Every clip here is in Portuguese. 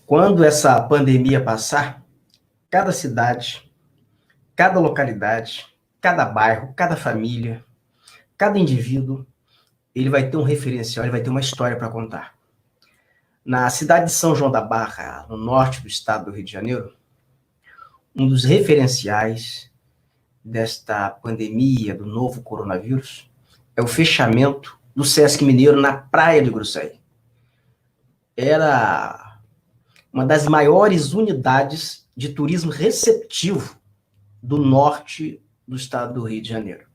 Quando essa pandemia passar, cada cidade, cada localidade, cada bairro, cada família, cada indivíduo, ele vai ter um referencial, ele vai ter uma história para contar. Na cidade de São João da Barra, no norte do estado do Rio de Janeiro, um dos referenciais desta pandemia do novo coronavírus é o fechamento do Sesc Mineiro na Praia de Gruçaí. Era uma das maiores unidades de turismo receptivo do norte do estado do Rio de Janeiro.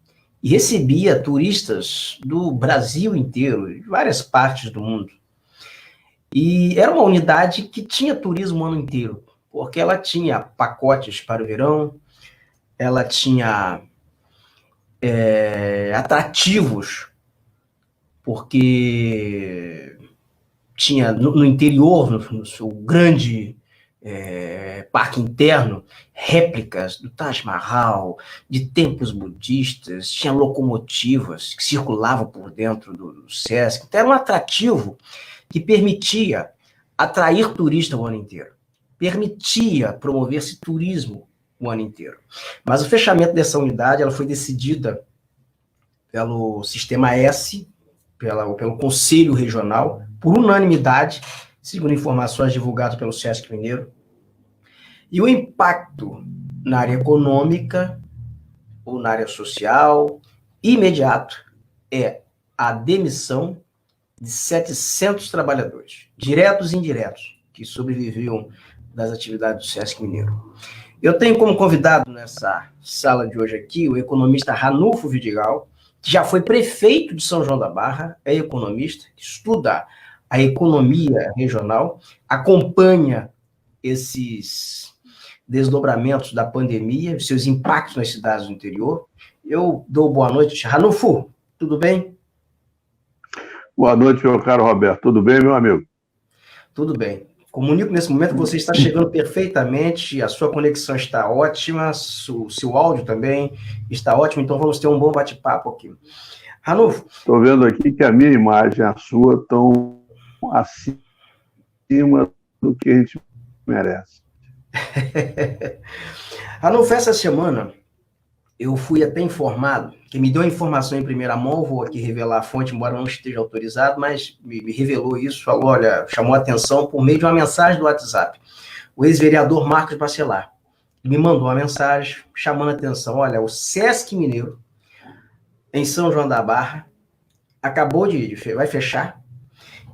E recebia turistas do Brasil inteiro, de várias partes do mundo. E era uma unidade que tinha turismo o ano inteiro, porque ela tinha pacotes para o verão, ela tinha atrativos, porque tinha no interior, no seu grande parque interno, réplicas do Taj Mahal, de templos budistas, tinha locomotivas que circulavam por dentro do Sesc. Então era um atrativo que permitia atrair turista o ano inteiro, permitia promover esse turismo o ano inteiro. Mas o fechamento dessa unidade ela foi decidida pelo Sistema S, pelo Conselho Regional, por unanimidade, segundo informações divulgadas pelo Sesc Mineiro. E o impacto na área econômica ou na área social, imediato, é a demissão de 700 trabalhadores, diretos e indiretos, que sobreviviam das atividades do Sesc Mineiro. Eu tenho como convidado nessa sala de hoje aqui o economista Ranulfo Vidigal, que já foi prefeito de São João da Barra, é economista, estuda a economia regional, acompanha esses desdobramentos da pandemia, seus impactos nas cidades do interior. Eu dou boa noite. Ranulfo, tudo bem? Boa noite, meu caro Roberto. Tudo bem, meu amigo? Tudo bem. Comunico nesse momento que você está chegando perfeitamente, a sua conexão está ótima, o seu áudio também está ótimo, então vamos ter um bom bate-papo aqui. Ranulfo. Estou vendo aqui que a minha imagem e a sua estão acima do que a gente merece. Ranulfo, essa semana eu fui até informado, que me deu a informação em primeira mão, vou aqui revelar a fonte, embora não esteja autorizado, mas me revelou isso, falou, olha, chamou a atenção por meio de uma mensagem do WhatsApp. O ex-vereador Marcos Bacelar me mandou uma mensagem chamando a atenção, olha, o Sesc Mineiro, em São João da Barra, acabou vai fechar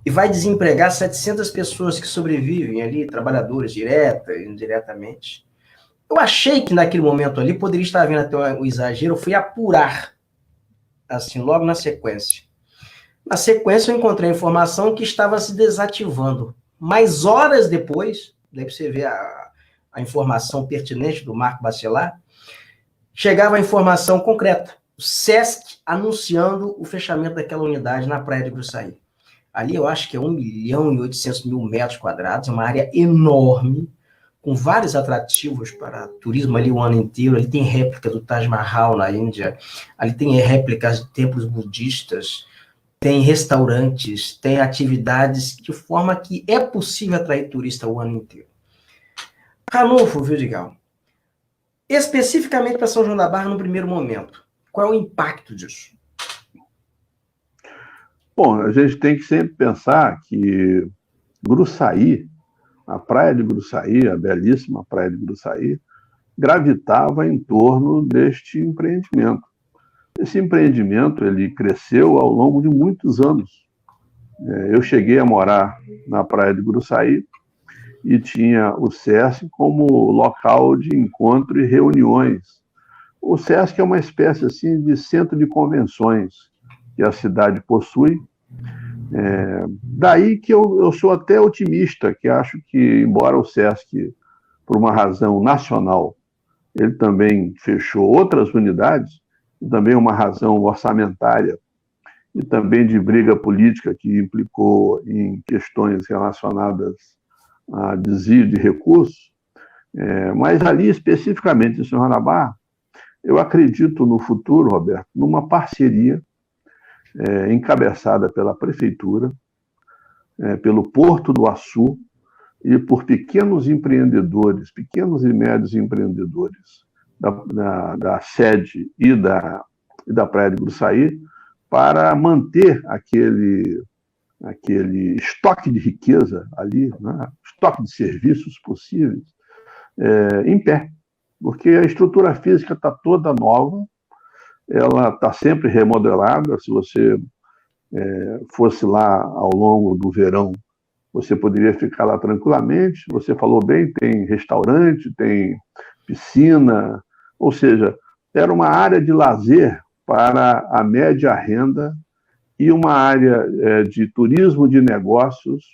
e vai desempregar 700 pessoas que sobrevivem ali, trabalhadores direta e indiretamente. Eu achei que naquele momento ali poderia estar havendo até um exagero, eu fui apurar, assim, logo na sequência. Na sequência eu encontrei a informação que estava se desativando, mas horas depois, daí você vê a informação pertinente do Marco Bacelar, chegava a informação concreta, o Sesc anunciando o fechamento daquela unidade na Praia de Gruçaí. Ali eu acho que é 1.800.000 metros quadrados, uma área enorme, com vários atrativos para turismo ali o ano inteiro. Ali tem réplica do Taj Mahal na Índia, ali tem réplicas de templos budistas, tem restaurantes, tem atividades de forma que é possível atrair turista o ano inteiro. Ranulfo Vidigal, especificamente para São João da Barra no primeiro momento, qual é o impacto disso? Bom, a gente tem que sempre pensar que Gruçaí, a praia de Gruçaí, a belíssima praia de Gruçaí, gravitava em torno deste empreendimento. Esse empreendimento ele cresceu ao longo de muitos anos. Eu cheguei a morar na praia de Gruçaí e tinha o Sesc como local de encontro e reuniões. O Sesc é uma espécie assim, de centro de convenções que a cidade possui. Daí que eu sou até otimista, que acho que, embora o Sesc, por uma razão nacional, ele também fechou outras unidades, e também uma razão orçamentária, e também de briga política que implicou em questões relacionadas a desvio de recursos, mas ali, especificamente em São João da Barra, eu acredito no futuro, Roberto, numa parceria encabeçada pela Prefeitura, pelo Porto do Açu, e por pequenos empreendedores, pequenos e médios empreendedores da sede e da Praia de Gruçaí, para manter aquele estoque de riqueza ali, né, estoque de serviços possíveis, em pé. Porque a estrutura física está toda nova, ela está sempre remodelada. Se você fosse lá ao longo do verão, você poderia ficar lá tranquilamente. Você falou bem, tem restaurante, tem piscina, ou seja, era uma área de lazer para a média renda e uma área de turismo de negócios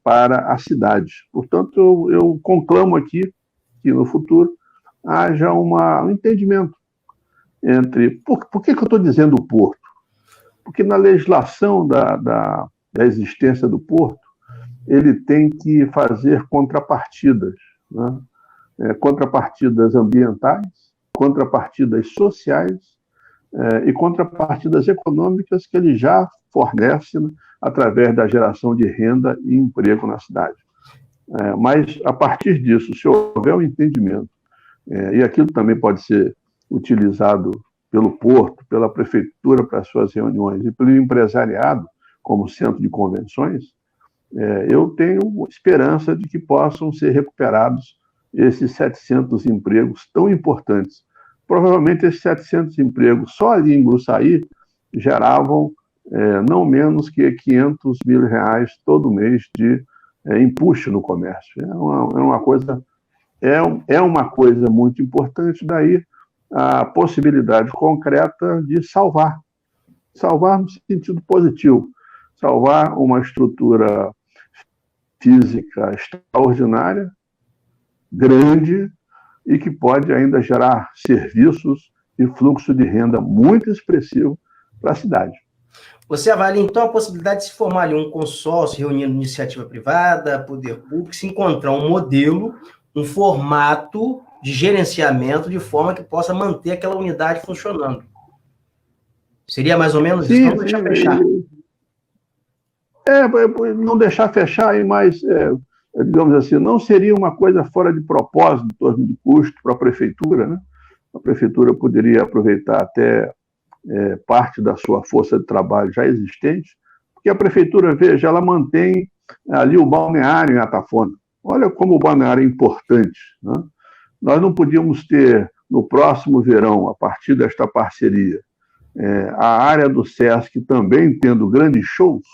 para a cidade. Portanto, eu conclamo aqui que no futuro haja um entendimento entre... Por que eu estou dizendo o porto? Porque na legislação da existência do porto, ele tem que fazer contrapartidas, né? Contrapartidas ambientais, contrapartidas sociais e contrapartidas econômicas que ele já fornece, né, através da geração de renda e emprego na cidade. Mas, a partir disso, se houver um entendimento, e aquilo também pode ser utilizado pelo porto, pela prefeitura para suas reuniões e pelo empresariado como centro de convenções, eu tenho esperança de que possam ser recuperados esses 700 empregos tão importantes. Provavelmente esses 700 empregos só ali em Gruçaí geravam não menos que R$500 mil todo mês de empuxo no comércio. É uma coisa muito importante, daí a possibilidade concreta de salvar no sentido positivo, salvar uma estrutura física extraordinária, grande, e que pode ainda gerar serviços e fluxo de renda muito expressivo para a cidade. Você avalia, então, a possibilidade de se formar ali um consórcio reunindo iniciativa privada, poder público, se encontrar um modelo, um formato de gerenciamento de forma que possa manter aquela unidade funcionando. Seria mais ou menos isso? Não deixar fechar. Não deixar fechar, mas, digamos assim, não seria uma coisa fora de propósito em torno de custo para a prefeitura, né? A prefeitura poderia aproveitar até parte da sua força de trabalho já existente, porque a prefeitura, veja, ela mantém ali o balneário em Atafona. Olha como o balneário é importante, né? Nós não podíamos ter, no próximo verão, a partir desta parceria, a área do Sesc também tendo grandes shows,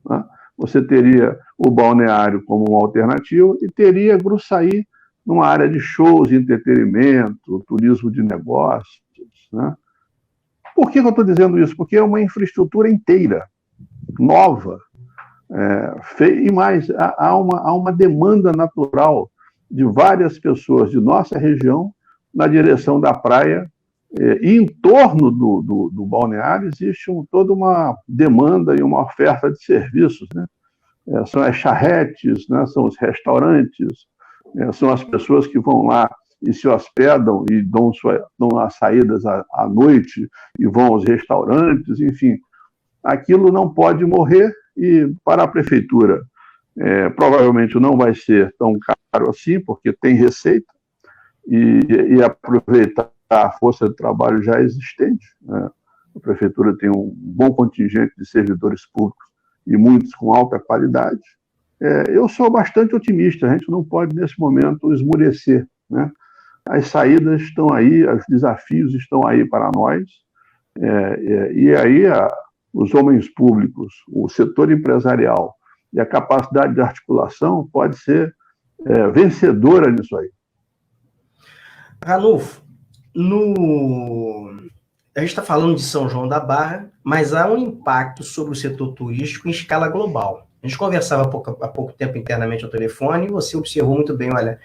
né? Você teria o balneário como uma alternativa e teria Gruçaí numa área de shows, entretenimento, turismo de negócios, né? Por que eu estou dizendo isso? Porque é uma infraestrutura inteira, nova, e mais, há uma demanda natural de várias pessoas de nossa região na direção da praia, e em torno do balneário existe toda uma demanda e uma oferta de serviços, né? São as charretes, né? São os restaurantes, são as pessoas que vão lá e se hospedam e dão as saídas à noite e vão aos restaurantes, enfim. Aquilo não pode morrer, e para a prefeitura provavelmente não vai ser tão caro assim, porque tem receita, e aproveitar a força de trabalho já existente, né? A prefeitura tem um bom contingente de servidores públicos e muitos com alta qualidade. Eu sou bastante otimista, a gente não pode, nesse momento, esmurecer, né? As saídas estão aí, os desafios estão aí para nós, e aí os homens públicos, o setor empresarial e a capacidade de articulação pode ser vencedora nisso aí. Ranulfo, a gente está falando de São João da Barra, mas há um impacto sobre o setor turístico em escala global. A gente conversava há pouco tempo internamente ao telefone e você observou muito bem, olha,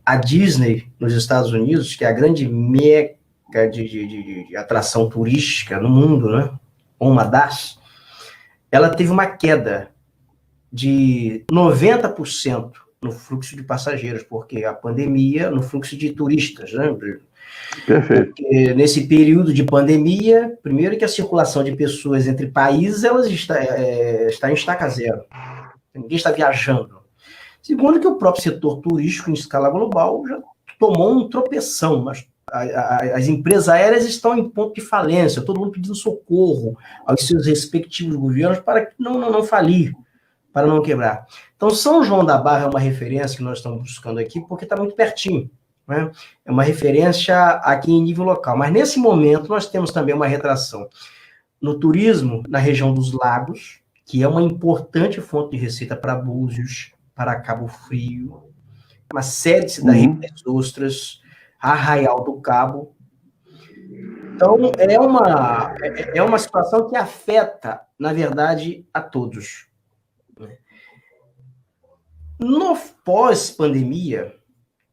a Disney nos Estados Unidos, que é a grande meca de atração turística no mundo, né? Uma das, ela teve uma queda de 90% no fluxo de passageiros, porque a pandemia, no fluxo de turistas, né? Perfeito. Porque nesse período de pandemia, primeiro que a circulação de pessoas entre países, elas está em estaca zero. Ninguém está viajando. Segundo, que o próprio setor turístico, em escala global, já tomou um tropeção. As empresas aéreas estão em ponto de falência, todo mundo pedindo socorro aos seus respectivos governos para que não falir, para não quebrar. Então, São João da Barra é uma referência que nós estamos buscando aqui, porque está muito pertinho, né? É uma referência aqui em nível local. Mas, nesse momento, nós temos também uma retração no turismo, na região dos lagos, que é uma importante fonte de receita para Búzios, para Cabo Frio, uma série de cidades das ostras, Arraial do Cabo. Então, é uma situação que afeta, na verdade, a todos. No pós-pandemia,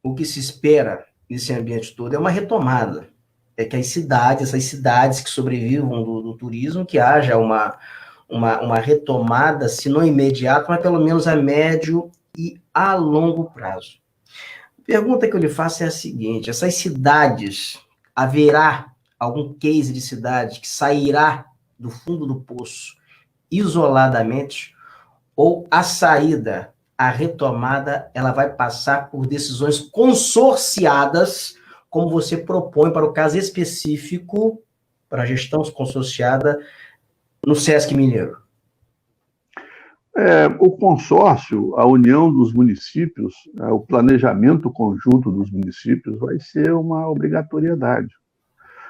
o que se espera nesse ambiente todo é uma retomada. É que essas cidades que sobrevivam do turismo, que haja uma retomada, se não imediata, mas pelo menos a médio e a longo prazo. A pergunta que eu lhe faço é a seguinte: essas cidades, haverá algum case de cidade que sairá do fundo do poço isoladamente, ou a saída, a retomada, ela vai passar por decisões consorciadas, como você propõe para o caso específico, para a gestão consorciada no Sesc Mineiro? O consórcio, a união dos municípios, o planejamento conjunto dos municípios vai ser uma obrigatoriedade.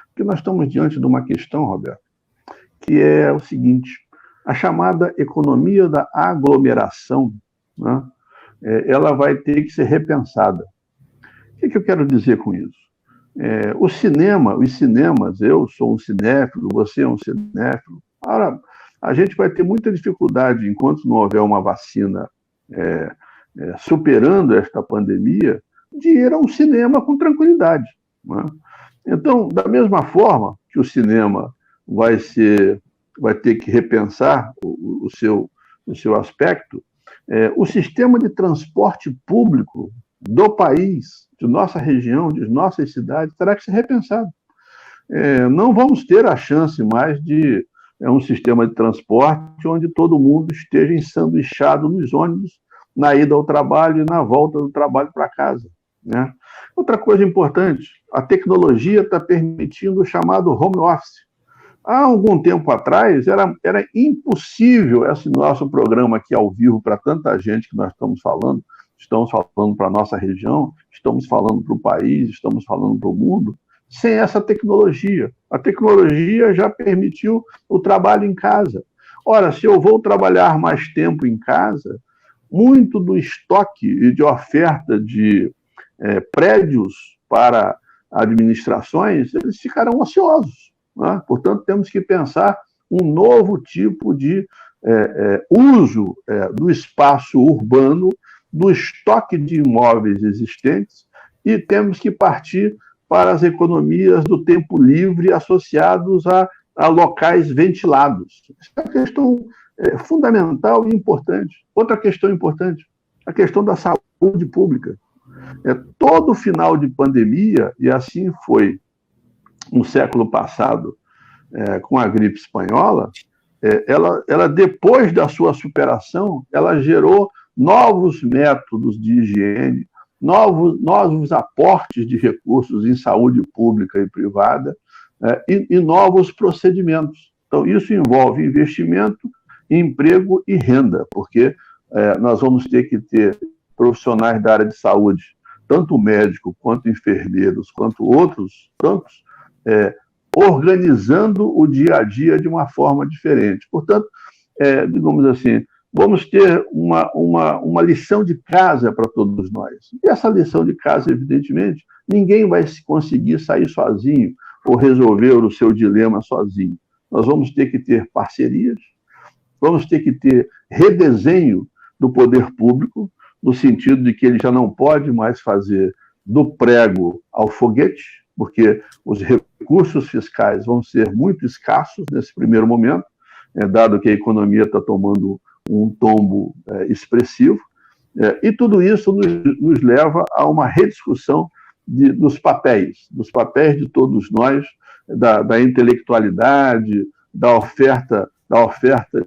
Porque nós estamos diante de uma questão, Roberto, que é o seguinte: a chamada economia da aglomeração, né, ela vai ter que ser repensada. O que eu quero dizer com isso? Os cinemas, eu sou um cinéfilo, você é um cinéfilo. Ora, a gente vai ter muita dificuldade, enquanto não houver uma vacina superando esta pandemia, de ir a um cinema com tranquilidade, né? Então, da mesma forma que o cinema vai ter que repensar o seu aspecto, o sistema de transporte público do país, de nossa região, de nossas cidades, terá que ser repensado. Não vamos ter a chance mais de um sistema de transporte onde todo mundo esteja ensanduichado nos ônibus, na ida ao trabalho e na volta do trabalho para casa, né? Outra coisa importante: a tecnologia está permitindo o chamado home office. Há algum tempo atrás, era impossível esse nosso programa aqui ao vivo para tanta gente que nós estamos falando para a nossa região, estamos falando para o país, estamos falando para o mundo, sem essa tecnologia. A tecnologia já permitiu o trabalho em casa. Ora, se eu vou trabalhar mais tempo em casa, muito do estoque e de oferta de prédios para administrações, eles ficarão ociosos, né? Portanto, temos que pensar um novo tipo de uso do espaço urbano, do estoque de imóveis existentes, e temos que partir para as economias do tempo livre associados a locais ventilados. Essa é uma questão fundamental e importante. Outra questão importante, a questão da saúde pública. Todo final de pandemia, e assim foi no século passado com a gripe espanhola, ela depois da sua superação, ela gerou novos métodos de higiene, novos aportes de recursos em saúde pública e privada, e novos procedimentos. Então, isso envolve investimento, emprego e renda, porque nós vamos ter que ter profissionais da área de saúde, tanto médico, quanto enfermeiros, quanto outros tantos, organizando o dia a dia de uma forma diferente. Portanto, digamos assim, vamos ter uma lição de casa para todos nós. E essa lição de casa, evidentemente, ninguém vai conseguir sair sozinho ou resolver o seu dilema sozinho. Nós vamos ter que ter parcerias, vamos ter que ter redesenho do poder público, no sentido de que ele já não pode mais fazer do prego ao foguete, porque os recursos fiscais vão ser muito escassos nesse primeiro momento, dado que a economia está tomando um tombo expressivo, e tudo isso nos leva a uma rediscussão dos papéis de todos nós, da intelectualidade, da oferta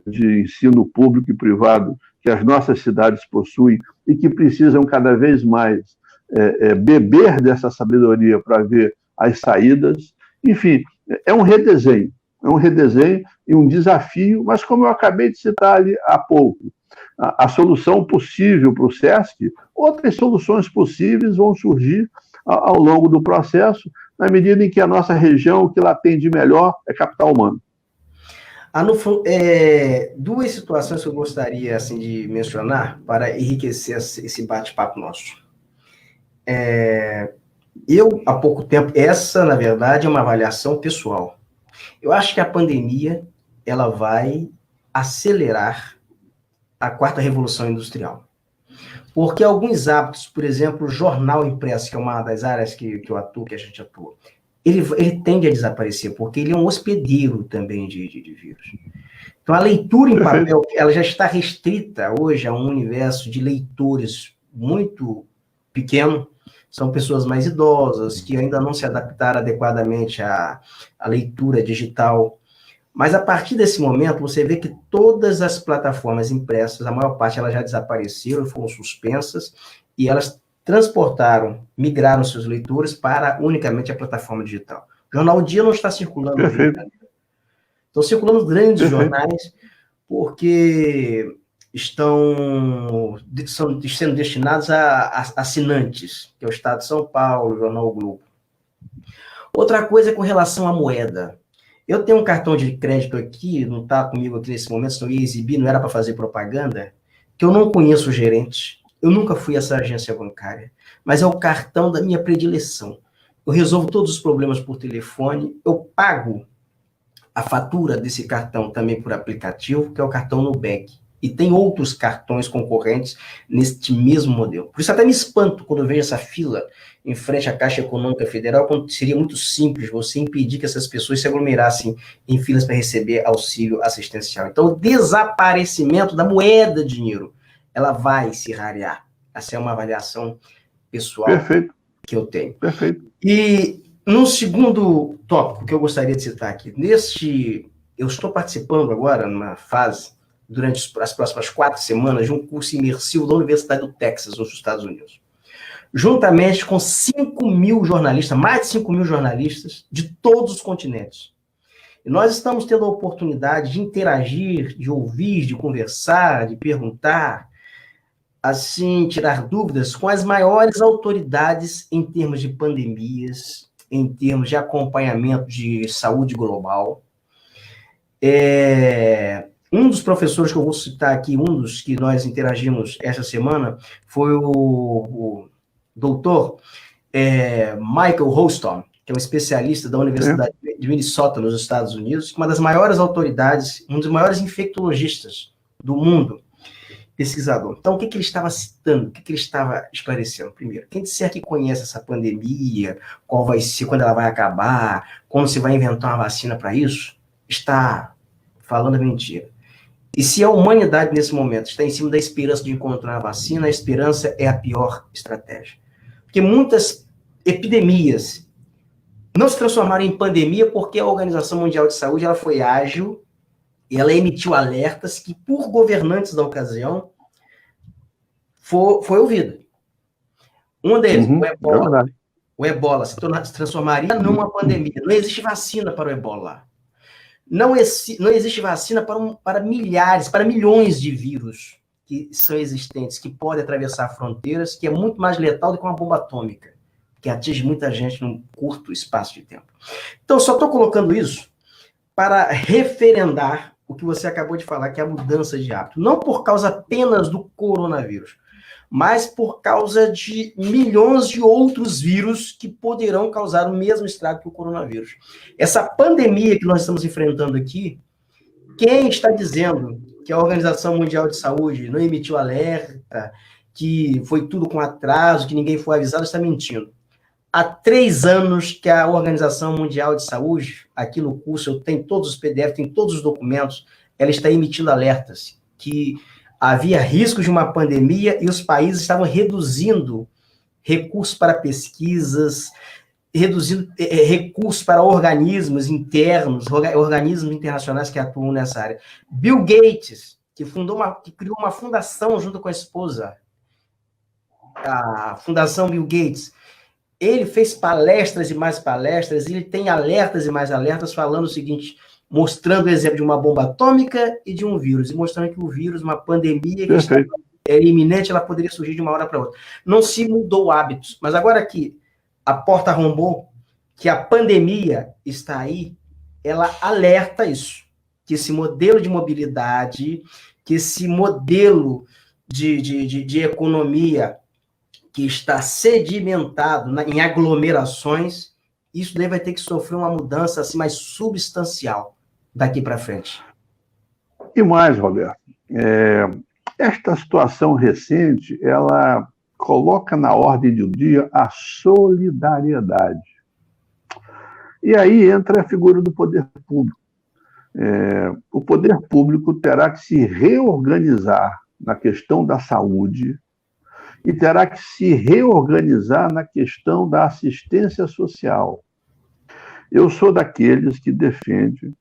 de ensino público e privado que as nossas cidades possuem e que precisam cada vez mais beber dessa sabedoria para ver as saídas. Enfim, é um redesenho e um desafio, mas como eu acabei de citar ali há pouco, a solução possível para o SESC, outras soluções possíveis vão surgir ao longo do processo, na medida em que a nossa região, o que ela tem de melhor é capital humano. Duas situações que eu gostaria assim, de mencionar para enriquecer esse bate-papo nosso. Eu, há pouco tempo, essa, na verdade, é uma avaliação pessoal. Eu acho que a pandemia ela vai acelerar a quarta revolução industrial. Porque alguns hábitos, por exemplo, o jornal impresso, que é uma das áreas que eu atuo, que a gente atua, ele tende a desaparecer, porque ele é um hospedeiro também de vírus. Então, a leitura em papel, ela já está restrita hoje a um universo de leitores muito pequeno. São pessoas mais idosas, que ainda não se adaptaram adequadamente à leitura digital. Mas, a partir desse momento, você vê que todas as plataformas impressas, a maior parte, elas já desapareceram, foram suspensas, e elas migraram seus leitores para unicamente a plataforma digital. O jornal O Dia não está circulando. Estão circulando grandes jornais, porque estão sendo destinados a assinantes, que é o Estado de São Paulo, o Jornal o Globo. Outra coisa é com relação à moeda. Eu tenho um cartão de crédito aqui, não está comigo aqui nesse momento, senão eu ia exibir, não era para fazer propaganda, que eu não conheço o gerente, eu nunca fui a essa agência bancária, mas é o cartão da minha predileção. Eu resolvo todos os problemas por telefone, eu pago a fatura desse cartão também por aplicativo, que é o cartão Nubank. E tem outros cartões concorrentes neste mesmo modelo. Por isso até me espanto quando eu vejo essa fila em frente à Caixa Econômica Federal, quando seria muito simples você impedir que essas pessoas se aglomerassem em filas para receber auxílio assistencial. Então, o desaparecimento da moeda de dinheiro, ela vai se rarear. Essa é uma avaliação pessoal que eu tenho. E no segundo tópico que eu gostaria de citar aqui, eu estou participando agora, numa fase, durante as próximas 4 semanas, de um curso imersivo da Universidade do Texas, nos Estados Unidos. Juntamente com 5.000 jornalistas, mais de 5.000 jornalistas, de todos os continentes. E nós estamos tendo a oportunidade de interagir, de ouvir, de conversar, de perguntar, assim, tirar dúvidas com as maiores autoridades em termos de pandemias, em termos de acompanhamento de saúde global. Um dos professores que eu vou citar aqui, um dos que nós interagimos essa semana, foi o doutor Michael Hostom, que é um especialista da Universidade de Minnesota, nos Estados Unidos, uma das maiores autoridades, um dos maiores infectologistas do mundo, pesquisador. Então, o que ele estava citando, o que ele estava esclarecendo? Primeiro, quem disser que conhece essa pandemia, qual vai ser, quando ela vai acabar, quando se vai inventar uma vacina para isso, está falando mentira. E se a humanidade, nesse momento, está em cima da esperança de encontrar uma vacina, a esperança é a pior estratégia. Porque muitas epidemias não se transformaram em pandemia porque a Organização Mundial de Saúde ela foi ágil e ela emitiu alertas que, por governantes da ocasião, foi ouvida. Um deles, o Ebola se transformaria numa pandemia. Não existe vacina para o Ebola. Não existe vacina para milhares, para milhões de vírus que são existentes, que podem atravessar fronteiras, que é muito mais letal do que uma bomba atômica, que atinge muita gente num curto espaço de tempo. Então, só estou colocando isso para referendar o que você acabou de falar, que é a mudança de hábito. Não por causa apenas do coronavírus, mas por causa de milhões de outros vírus que poderão causar o mesmo estrago que o coronavírus. Essa pandemia que nós estamos enfrentando aqui, quem está dizendo que a Organização Mundial de Saúde não emitiu alerta, que foi tudo com atraso, que ninguém foi avisado, está mentindo. Há 3 anos que a Organização Mundial de Saúde, aqui no curso, eu tenho todos os PDF, tenho todos os documentos, ela está emitindo alertas que havia risco de uma pandemia e os países estavam reduzindo recursos para pesquisas, reduzindo recursos para organismos internos, organismos internacionais que atuam nessa área. Bill Gates que criou uma fundação junto com a esposa, a Fundação Bill Gates. Ele fez palestras e mais palestras, e ele tem alertas e mais alertas falando o seguinte, mostrando o exemplo de uma bomba atômica e de um vírus, e mostrando que o vírus, uma pandemia que é iminente, ela poderia surgir de uma hora para outra. Não se mudou hábitos, mas agora que a porta arrombou, que a pandemia está aí, ela alerta isso, que esse modelo de mobilidade, que esse modelo de economia que está sedimentado em aglomerações, isso daí vai ter que sofrer uma mudança assim, mais substancial daqui para frente. E mais, Roberto, esta situação recente, ela coloca na ordem do dia a solidariedade. E aí entra a figura do poder público. O poder público terá que se reorganizar na questão da saúde e terá que se reorganizar na questão da assistência social. Eu sou daqueles que defendem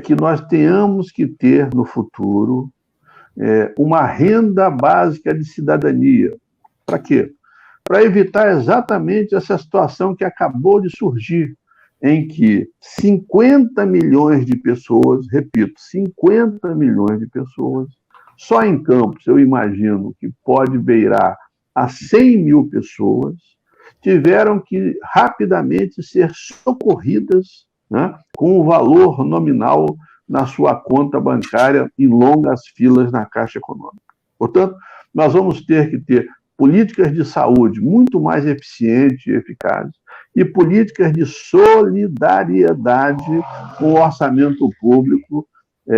que nós tenhamos que ter no futuro uma renda básica de cidadania. Para quê? Para evitar exatamente essa situação que acabou de surgir, em que 50 milhões de pessoas, repito, 50 milhões de pessoas, só em Campos, eu imagino que pode beirar a 100 mil pessoas, tiveram que rapidamente ser socorridas, né, com o valor nominal na sua conta bancária em longas filas na Caixa Econômica. Portanto, nós vamos ter que ter políticas de saúde muito mais eficientes e eficazes e políticas de solidariedade com o orçamento público,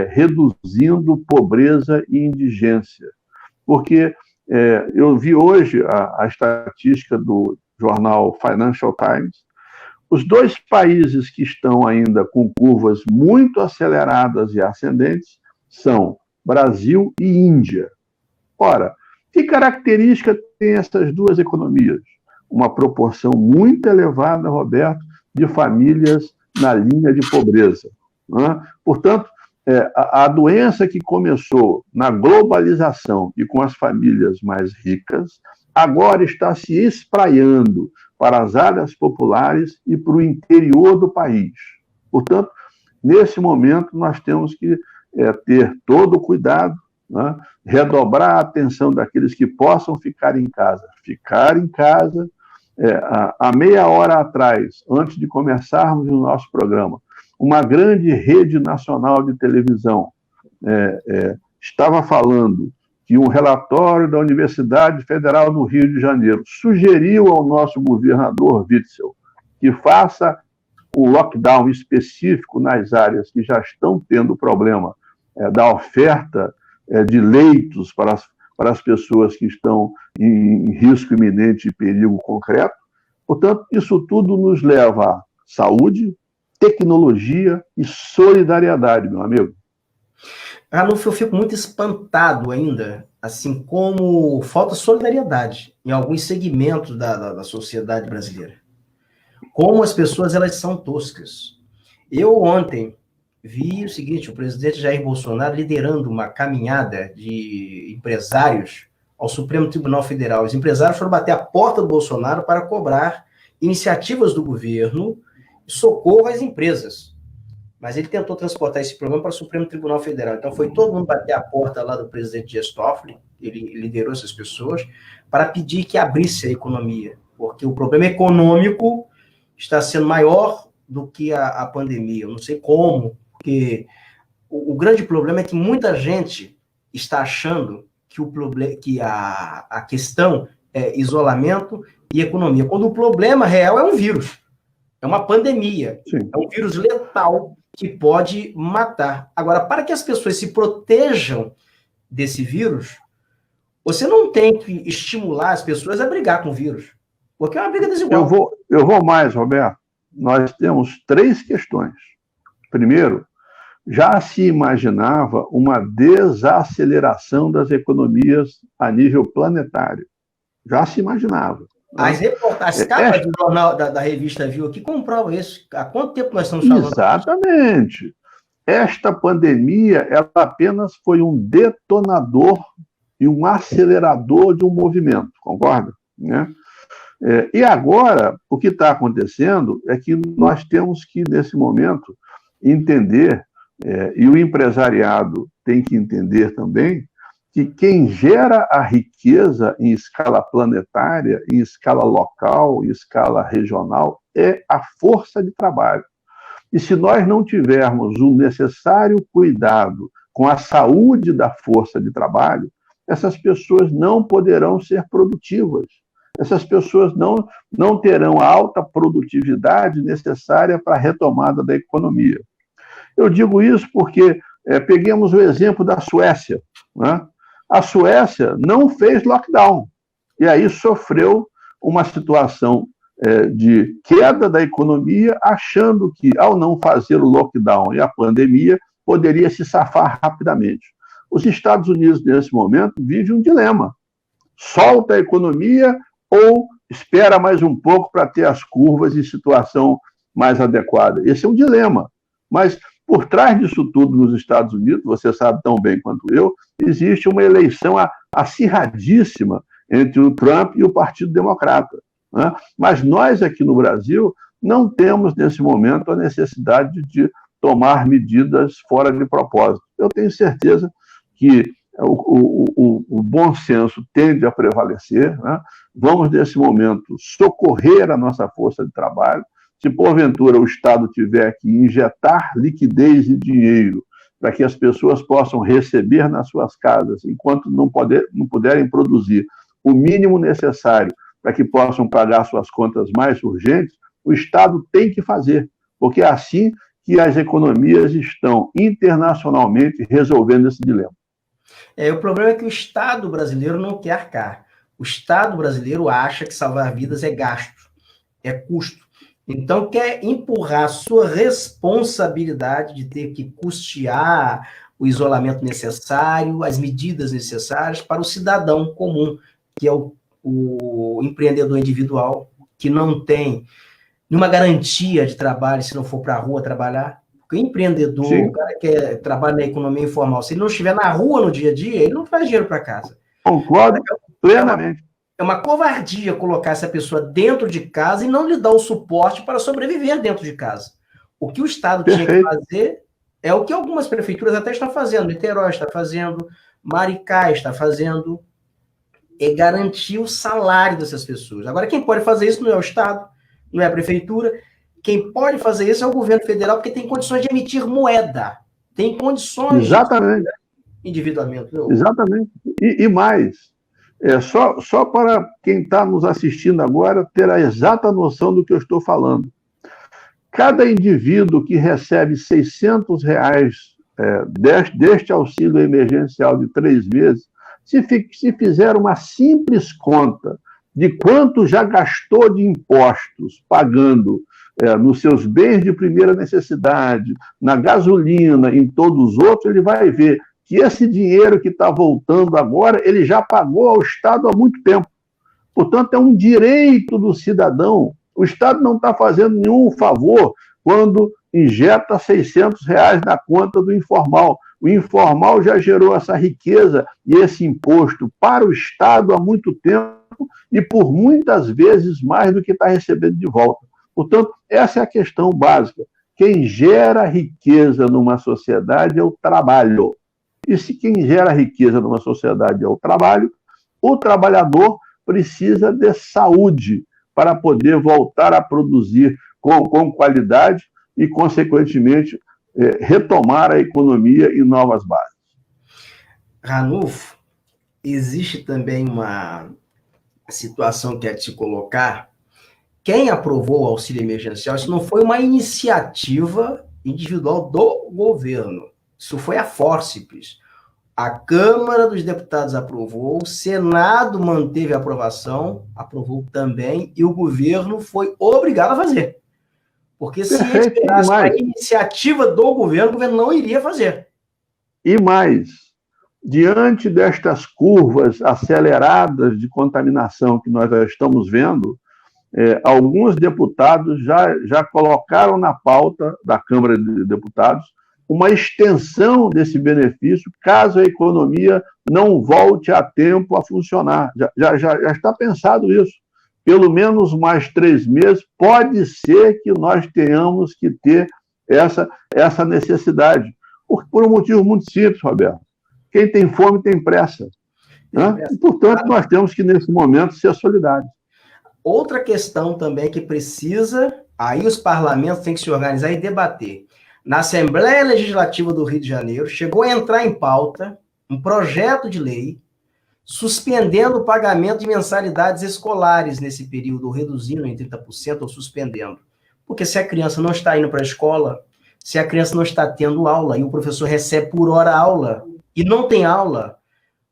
reduzindo pobreza e indigência. Porque eu vi hoje a estatística do jornal Financial Times, os dois países que estão ainda com curvas muito aceleradas e ascendentes são Brasil e Índia. Ora, que característica tem essas duas economias? Uma proporção muito elevada, Roberto, de famílias na linha de pobreza. Né? Portanto, a doença que começou na globalização e com as famílias mais ricas, agora está se espraiando para as áreas populares e para o interior do país. Portanto, nesse momento, nós temos que ter todo o cuidado, né? Redobrar a atenção daqueles que possam ficar em casa. Ficar em casa, há meia hora atrás, antes de começarmos o nosso programa, uma grande rede nacional de televisão estava falando que um relatório da Universidade Federal do Rio de Janeiro sugeriu ao nosso governador Witzel que faça um lockdown específico nas áreas que já estão tendo problema da oferta de leitos para as pessoas que estão em risco iminente e perigo concreto. Portanto, isso tudo nos leva à saúde, tecnologia e solidariedade, meu amigo. Ranulfo, eu fico muito espantado ainda, assim como falta solidariedade em alguns segmentos da sociedade brasileira. Como as pessoas elas são toscas. Eu ontem vi o seguinte, o presidente Jair Bolsonaro liderando uma caminhada de empresários ao Supremo Tribunal Federal. Os empresários foram bater a porta do Bolsonaro para cobrar iniciativas do governo e socorro às empresas. Mas ele tentou transportar esse problema para o Supremo Tribunal Federal. Então foi todo mundo bater a porta lá do presidente Dias Toffoli, ele liderou essas pessoas, para pedir que abrisse a economia, porque o problema econômico está sendo maior do que a pandemia. Eu não sei como, porque o grande problema é que muita gente está achando que a questão é isolamento e economia, quando o problema real é um vírus, é uma pandemia, Sim. É um vírus letal que pode matar. Agora, para que as pessoas se protejam desse vírus, você não tem que estimular as pessoas a brigar com o vírus, porque é uma briga desigual. Eu vou mais, Roberto. Nós temos 3 questões. Primeiro, já se imaginava uma desaceleração das economias a nível planetário. Já se imaginava. As reportagens, capas do jornal da revista Viu aqui comprovam isso. Há quanto tempo nós estamos falando? Exatamente. esta pandemia ela apenas foi um detonador e um acelerador de um movimento, concorda? Né? E agora, o que está acontecendo é que nós temos que, nesse momento, entender, e o empresariado tem que entender também, que quem gera a riqueza em escala planetária, em escala local, em escala regional, é a força de trabalho. E se nós não tivermos o necessário cuidado com a saúde da força de trabalho, essas pessoas não poderão ser produtivas. Essas pessoas não terão a alta produtividade necessária para a retomada da economia. Eu digo isso porque peguemos o exemplo da Suécia. Né? A Suécia não fez lockdown, e aí sofreu uma situação de queda da economia, achando que, ao não fazer o lockdown e a pandemia, poderia se safar rapidamente. Os Estados Unidos, nesse momento, vivem um dilema. Solta a economia ou espera mais um pouco para ter as curvas em situação mais adequada? Esse é um dilema. Mas, por trás disso tudo nos Estados Unidos, você sabe tão bem quanto eu, existe uma eleição acirradíssima entre o Trump e o Partido Democrata. Né? Mas nós, aqui no Brasil, não temos, nesse momento, a necessidade de tomar medidas fora de propósito. Eu tenho certeza que o bom senso tende a prevalecer. Né? Vamos, nesse momento, socorrer a nossa força de trabalho. Se, porventura, o Estado tiver que injetar liquidez e dinheiro para que as pessoas possam receber nas suas casas, enquanto não puderem produzir o mínimo necessário para que possam pagar suas contas mais urgentes, o Estado tem que fazer, porque é assim que as economias estão internacionalmente resolvendo esse dilema. O problema é que o Estado brasileiro não quer arcar. O Estado brasileiro acha que salvar vidas é gasto, é custo. Então, quer empurrar a sua responsabilidade de ter que custear o isolamento necessário, as medidas necessárias para o cidadão comum, que é o empreendedor individual, que não tem nenhuma garantia de trabalho se não for para a rua trabalhar. Porque o empreendedor, sim, o cara que trabalha na economia informal, se ele não estiver na rua no dia a dia, ele não faz dinheiro para casa. Concordo plenamente. É uma covardia colocar essa pessoa dentro de casa e não lhe dar o suporte para sobreviver dentro de casa. O que o Estado tinha que fazer é o que algumas prefeituras até estão fazendo. Niterói está fazendo, Maricá está fazendo, é garantir o salário dessas pessoas. Agora, quem pode fazer isso não é o Estado, não é a prefeitura. Quem pode fazer isso é o governo federal, porque tem condições de emitir moeda. Tem condições. Exatamente. De endividamento. Não? Exatamente. E mais, só para quem está nos assistindo agora ter a exata noção do que eu estou falando. Cada indivíduo que recebe R$600 deste auxílio emergencial de 3 meses, se fizer uma simples conta de quanto já gastou de impostos pagando nos seus bens de primeira necessidade, na gasolina, em todos os outros, ele vai ver que esse dinheiro que está voltando agora, ele já pagou ao Estado há muito tempo. Portanto, é um direito do cidadão. O Estado não está fazendo nenhum favor quando injeta R$600 na conta do informal. O informal já gerou essa riqueza e esse imposto para o Estado há muito tempo e por muitas vezes mais do que está recebendo de volta. Portanto, essa é a questão básica. Quem gera riqueza numa sociedade é o trabalho. E se quem gera riqueza numa sociedade é o trabalho, o trabalhador precisa de saúde para poder voltar a produzir com qualidade e, consequentemente, retomar a economia em novas bases. Ranulfo, existe também uma situação que é de se colocar. Quem aprovou o auxílio emergencial, isso não foi uma iniciativa individual do governo. Isso foi a fórceps. A Câmara dos Deputados aprovou, o Senado manteve a aprovação, aprovou também, e o governo foi obrigado a fazer. Porque se esperasse a iniciativa do governo, o governo não iria fazer. E mais, diante destas curvas aceleradas de contaminação que nós já estamos vendo, alguns deputados já colocaram na pauta da Câmara de Deputados uma extensão desse benefício caso a economia não volte a tempo a funcionar. Já está pensado isso. Pelo menos mais 3 meses, pode ser que nós tenhamos que ter essa necessidade. Por um motivo muito simples, Roberto. Quem tem fome tem pressa. Né? E, portanto, nós temos que, nesse momento, ser solidários. Outra questão também que precisa, aí os parlamentos têm que se organizar e debater. Na Assembleia Legislativa do Rio de Janeiro, chegou a entrar em pauta um projeto de lei suspendendo o pagamento de mensalidades escolares nesse período, ou reduzindo em 30% ou suspendendo. Porque se a criança não está indo para a escola, se a criança não está tendo aula e o professor recebe por hora aula e não tem aula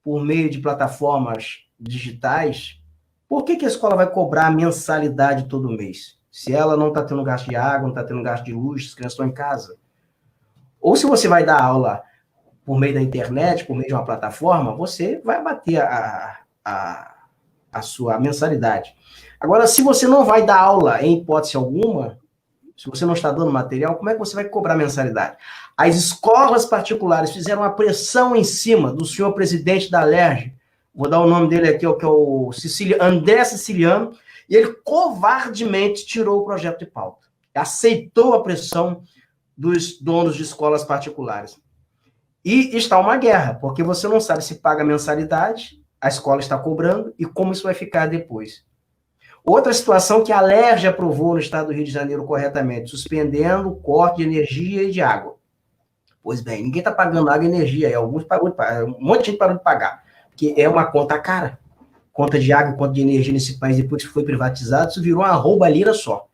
por meio de plataformas digitais, por que a escola vai cobrar a mensalidade todo mês? Se ela não está tendo gasto de água, não está tendo gasto de luz, as crianças estão em casa. Ou se você vai dar aula por meio da internet, por meio de uma plataforma, você vai abater a sua mensalidade. Agora, se você não vai dar aula em hipótese alguma, se você não está dando material, como é que você vai cobrar mensalidade? As escolas particulares fizeram uma pressão em cima do senhor presidente da Alerj, vou dar o nome dele aqui, que é o André Siciliano, e ele covardemente tirou o projeto de pauta. Aceitou a pressão dos donos de escolas particulares. E está uma guerra, porque você não sabe se paga mensalidade, a escola está cobrando, e como isso vai ficar depois. Outra situação que a Alerj aprovou no estado do Rio de Janeiro corretamente, suspendendo o corte de energia e de água. Pois bem, ninguém está pagando água e energia, e alguns pagou de pagar, um monte de gente parou de pagar, porque é uma conta cara. Conta de água e conta de energia nesse país, depois que foi privatizado, isso virou uma roubalheira só.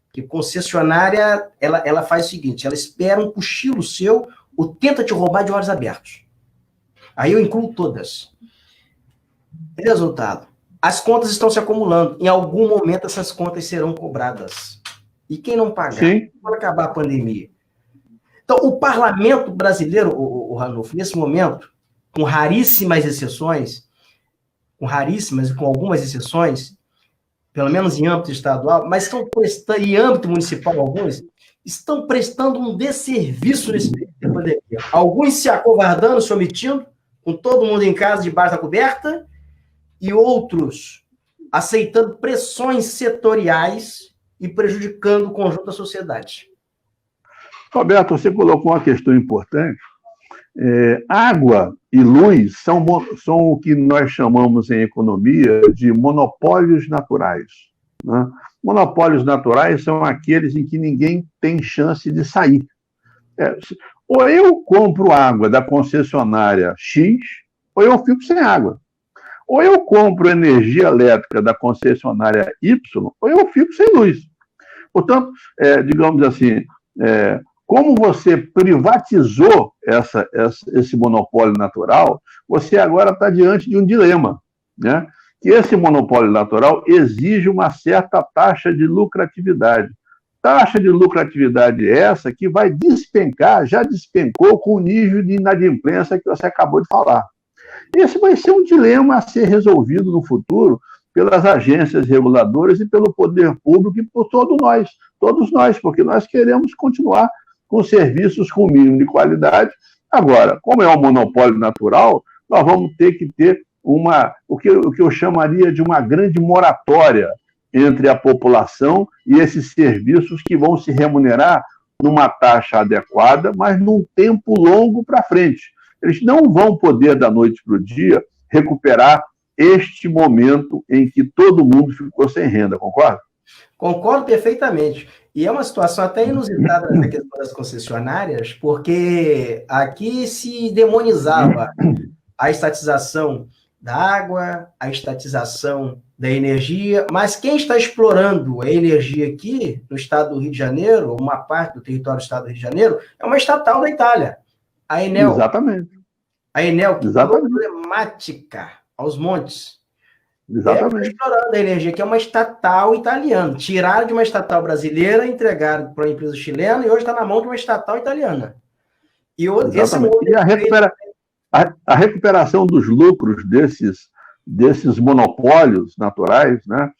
Porque concessionária, ela faz o seguinte, ela espera um cochilo seu ou tenta te roubar de olhos abertos. Aí eu incluo todas. Resultado, as contas estão se acumulando. Em algum momento essas contas serão cobradas. E quem não pagar? Vai acabar a pandemia. Então, o parlamento brasileiro, o Ranulfo, nesse momento, com raríssimas exceções, e com algumas exceções, pelo menos em âmbito estadual, mas estão prestando, em âmbito municipal, alguns, estão prestando um desserviço nesse período da pandemia. Alguns se acovardando, se omitindo, com todo mundo em casa, debaixo da coberta, e outros aceitando pressões setoriais e prejudicando o conjunto da sociedade. Roberto, você colocou uma questão importante. Água e luz são o que nós chamamos em economia de monopólios naturais. Né? Monopólios naturais são aqueles em que ninguém tem chance de sair. Ou eu compro água da concessionária X, ou eu fico sem água. Ou eu compro energia elétrica da concessionária Y, ou eu fico sem luz. Portanto, digamos assim, como você privatizou esse monopólio natural, você agora está diante de um dilema, né? Que esse monopólio natural exige uma certa taxa de lucratividade. Taxa de lucratividade essa que vai despencar, já despencou com o nível de inadimplência que você acabou de falar. Esse vai ser um dilema a ser resolvido no futuro pelas agências reguladoras e pelo poder público e por todos nós, porque nós queremos continuar com serviços com mínimo de qualidade. Agora, como é um monopólio natural, nós vamos ter que ter o que eu chamaria de uma grande moratória entre a população e esses serviços que vão se remunerar numa taxa adequada, mas num tempo longo para frente. Eles não vão poder, da noite para o dia, recuperar este momento em que todo mundo ficou sem renda, concorda? Concordo perfeitamente. E é uma situação até inusitada na questão das concessionárias, porque aqui se demonizava a estatização da água, a estatização da energia, mas quem está explorando a energia aqui no estado do Rio de Janeiro, uma parte do território do estado do Rio de Janeiro, é uma estatal da Itália, a Enel. Exatamente. A Enel, que é problemática aos montes. Exatamente. Explorando a energia, que é uma estatal italiana. Tiraram de uma estatal brasileira, entregaram para uma empresa chilena e hoje está na mão de uma estatal italiana. E a recuperação dos lucros desses monopólios naturais, né,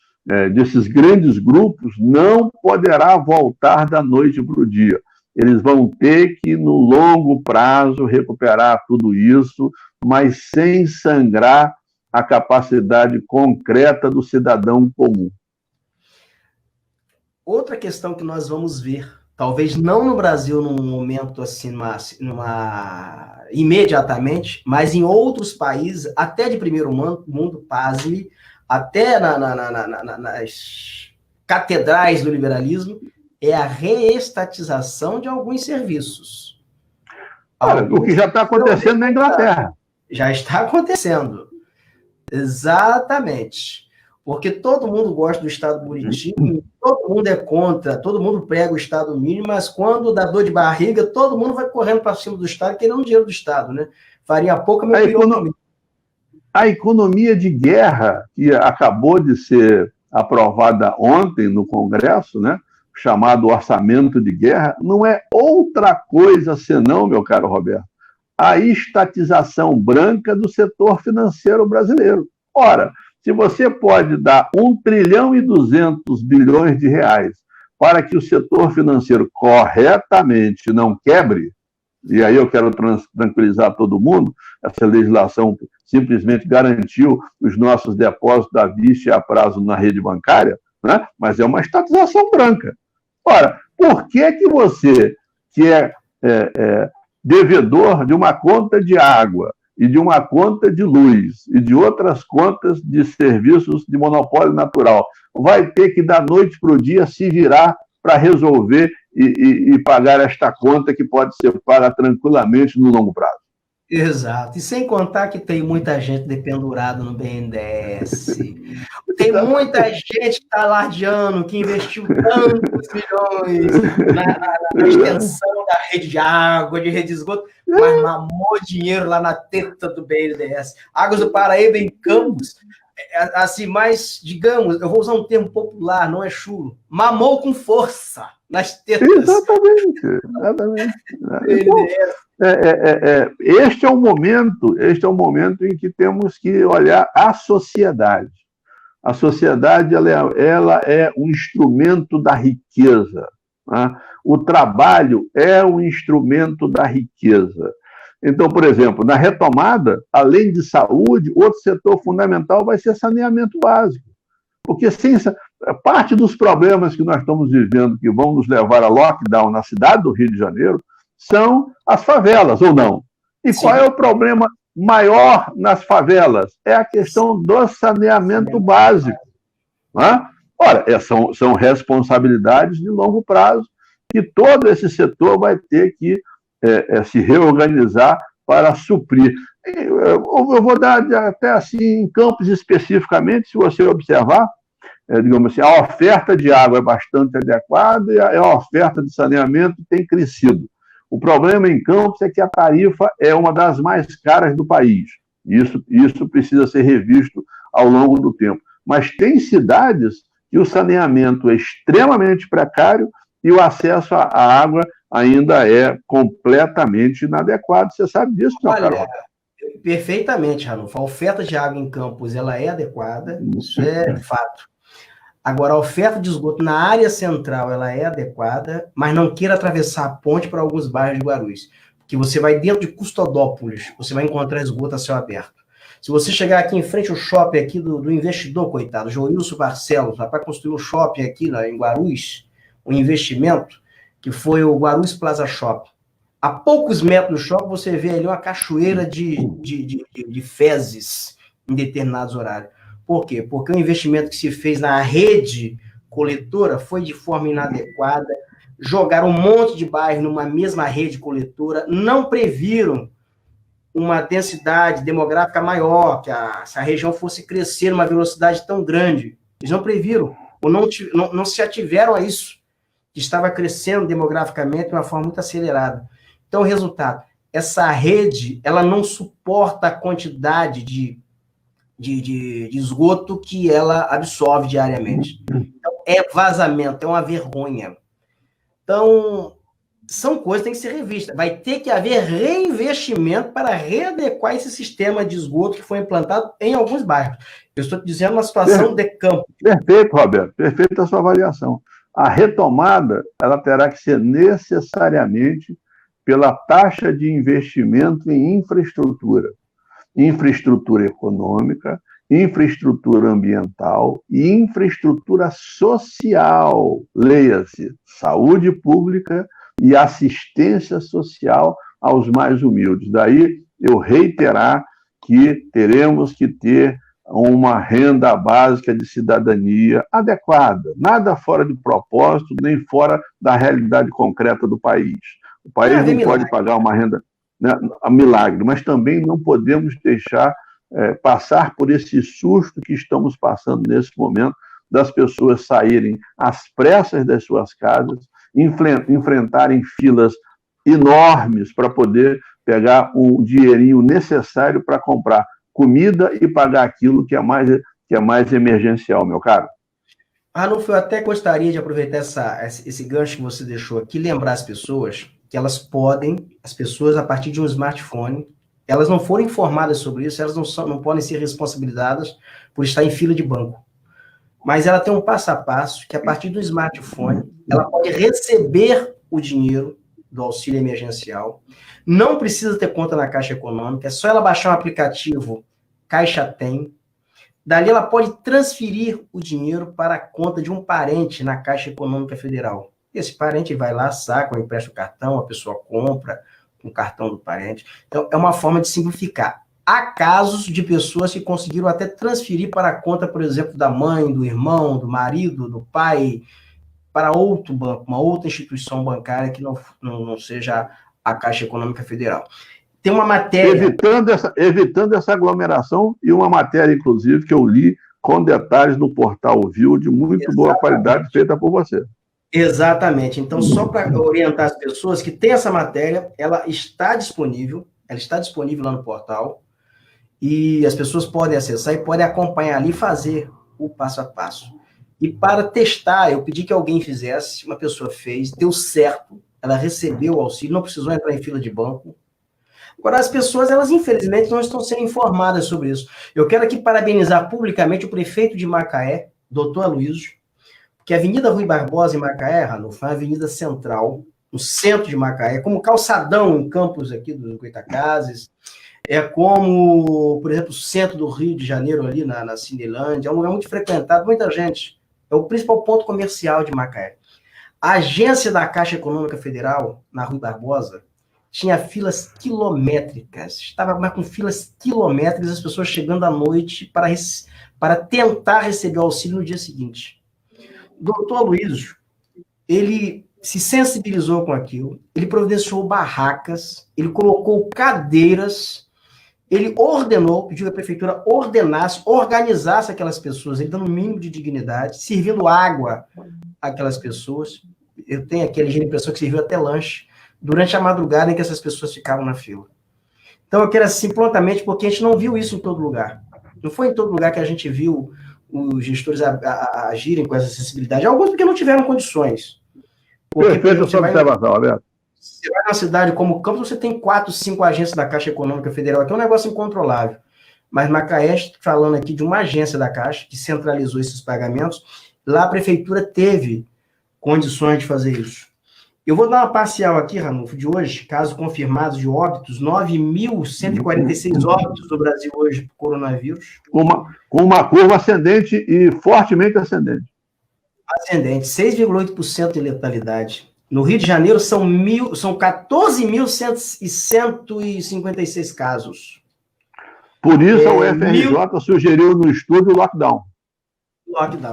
desses grandes grupos, não poderá voltar da noite para o dia. Eles vão ter que, no longo prazo, recuperar tudo isso, mas sem sangrar a capacidade concreta do cidadão comum. Outra questão que nós vamos ver, talvez não no Brasil num momento assim, imediatamente, mas em outros países, até de primeiro mundo, pasme, até nas catedrais do liberalismo, é a reestatização de alguns serviços. O que já está acontecendo na Inglaterra. Já está acontecendo. Exatamente. Porque todo mundo gosta do Estado bonitinho, todo mundo é contra, todo mundo prega o Estado mínimo, mas quando dá dor de barriga, todo mundo vai correndo para cima do Estado, querendo dinheiro do Estado, né? Faria pouco, a economia de guerra, que acabou de ser aprovada ontem no Congresso, né? Chamado orçamento de guerra, não é outra coisa senão, meu caro Roberto, a estatização branca do setor financeiro brasileiro. Ora, se você pode dar 1,2 trilhão de reais para que o setor financeiro corretamente não quebre, e aí eu quero tranquilizar todo mundo, essa legislação simplesmente garantiu os nossos depósitos à vista e a prazo na rede bancária, né? Mas é uma estatização branca. Ora, por que você, que é devedor de uma conta de água e de uma conta de luz e de outras contas de serviços de monopólio natural, vai ter que, da noite para o dia, se virar para resolver e pagar esta conta que pode ser paga tranquilamente no longo prazo? Exato. E sem contar que tem muita gente dependurada no BNDES. Tem muita gente que está alardeando, que investiu tantos milhões na extensão da rede de água, de rede de esgoto, mas mamou dinheiro lá na teta do BNDES. Águas do Paraíba, em Campos, assim, mas, digamos, eu vou usar um termo popular, não é chulo, mamou com força nas tetas. Exatamente. Então, este é o momento em que temos que olhar a sociedade. A sociedade ela é um instrumento da riqueza, né? O trabalho é um instrumento da riqueza. Então, por exemplo, na retomada, além de saúde, outro setor fundamental vai ser saneamento básico. Porque parte dos problemas que nós estamos vivendo, que vão nos levar a lockdown na cidade do Rio de Janeiro, são as favelas, ou não? E Sim. Qual é o problema maior nas favelas? É a questão do saneamento básico. Né? Ora, são responsabilidades de longo prazo que todo esse setor vai ter que se reorganizar para suprir. Eu vou dar até assim, em Campos especificamente, se você observar, digamos assim, a oferta de água é bastante adequada e a oferta de saneamento tem crescido. O problema em Campos é que a tarifa é uma das mais caras do país. Isso precisa ser revisto ao longo do tempo. Mas tem cidades que o saneamento é extremamente precário e o acesso à água ainda é completamente inadequado. Você sabe disso, meu caro? Perfeitamente, Ranulfo. A oferta de água em Campos ela é adequada, isso é fato. Agora, a oferta de esgoto na área central ela é adequada, mas não queira atravessar a ponte para alguns bairros de Guarulhos, porque você vai dentro de Custodópolis, você vai encontrar esgoto a céu aberto. Se você chegar aqui em frente ao shopping aqui do investidor, coitado, Joilson Barcelos, vai construir um shopping aqui em Guarulhos, um investimento, que foi o Guarulhos Plaza Shopping. A poucos metros do shopping, você vê ali uma cachoeira de fezes em determinados horários. Por quê? Porque o investimento que se fez na rede coletora foi de forma inadequada, jogaram um monte de bairros numa mesma rede coletora, não previram uma densidade demográfica maior, que se a região fosse crescer numa velocidade tão grande. Eles não previram, ou não se ativeram a isso, que estava crescendo demograficamente de uma forma muito acelerada. Então, o resultado, essa rede, ela não suporta a quantidade de esgoto que ela absorve diariamente. Então, é vazamento, é uma vergonha. Então, são coisas que têm que ser revistas. Vai ter que haver reinvestimento para readequar esse sistema de esgoto que foi implantado em alguns bairros. Eu estou dizendo uma situação de campo. Perfeito, Roberto. Perfeita a sua avaliação. a retomada ela terá que ser necessariamente pela taxa de investimento em infraestrutura. Infraestrutura econômica, infraestrutura ambiental e infraestrutura social. Leia-se, saúde pública e assistência social aos mais humildes. Daí eu reiterar que teremos que ter uma renda básica de cidadania adequada, nada fora de propósito, nem fora da realidade concreta do país. O país não pode pagar uma renda, né, a milagre, mas também não podemos deixar passar por esse susto que estamos passando nesse momento, das pessoas saírem às pressas das suas casas, enfrentarem filas enormes para poder pegar o dinheirinho necessário para comprar comida e pagar aquilo que é mais emergencial, meu caro. Ranulfo, eu até gostaria de aproveitar esse gancho que você deixou aqui, lembrar as pessoas que as pessoas, a partir de um smartphone, elas não foram informadas sobre isso, elas não podem ser responsabilizadas por estar em fila de banco. Mas ela tem um passo a passo que, a partir do smartphone, ela pode receber o dinheiro do auxílio emergencial, não precisa ter conta na Caixa Econômica, é só ela baixar o aplicativo Caixa Tem. Dali ela pode transferir o dinheiro para a conta de um parente na Caixa Econômica Federal. Esse parente vai lá, saca, ou empresta o cartão, a pessoa compra com o cartão do parente. Então, é uma forma de simplificar. Há casos de pessoas que conseguiram até transferir para a conta, por exemplo, da mãe, do irmão, do marido, do pai, para outro banco, uma outra instituição bancária que não seja a Caixa Econômica Federal. Tem uma matéria... Evitando essa aglomeração, e uma matéria, inclusive, que eu li com detalhes no portal Viu, de muito boa qualidade, feita por você. Exatamente. Então, só para orientar as pessoas que tem essa matéria, ela está disponível lá no portal, e as pessoas podem acessar e podem acompanhar ali e fazer o passo a passo. E para testar, eu pedi que alguém fizesse, uma pessoa fez, deu certo, ela recebeu o auxílio, não precisou entrar em fila de banco. Agora, as pessoas, elas infelizmente não estão sendo informadas sobre isso. Eu quero aqui parabenizar publicamente o prefeito de Macaé, doutor Aloysio, que a Avenida Rui Barbosa em Macaé, Ranulfo, é uma avenida central, no centro de Macaé, como calçadão em campos aqui dos Goitacazes, é como, por exemplo, o centro do Rio de Janeiro, ali na Cinelândia, é um lugar muito frequentado, muita gente. É o principal ponto comercial de Macaé. A agência da Caixa Econômica Federal, na Rui Barbosa, tinha filas quilométricas, estava com filas quilométricas, as pessoas chegando à noite para tentar receber o auxílio no dia seguinte. O doutor Aloysio, ele se sensibilizou com aquilo, ele providenciou barracas, ele colocou cadeiras, ele ordenou, pediu que a prefeitura ordenasse, organizasse aquelas pessoas, ele dando um mínimo de dignidade, servindo água àquelas pessoas. Eu tenho aqui a ligeira impressão que serviu até lanche, durante a madrugada em que essas pessoas ficavam na fila. Então, eu quero assim, prontamente, porque a gente não viu isso em todo lugar. Não foi em todo lugar que a gente viu os gestores agirem com essa sensibilidade. Alguns porque não tiveram condições. Perfeito a sua observação, Alberto. Você vai numa cidade como Campos, você tem 4, 5 agências da Caixa Econômica Federal, que é um negócio incontrolável. Mas Macaé, falando aqui de uma agência da Caixa, que centralizou esses pagamentos, lá a prefeitura teve condições de fazer isso. Eu vou dar uma parcial aqui, Ranulfo, de hoje, caso confirmados de óbitos, 9.146 óbitos no Brasil hoje por coronavírus. Com uma curva ascendente e fortemente ascendente. Ascendente, 6,8% de letalidade. No Rio de Janeiro são 14.156 casos. Por isso a UFRJ sugeriu no estudo o lockdown.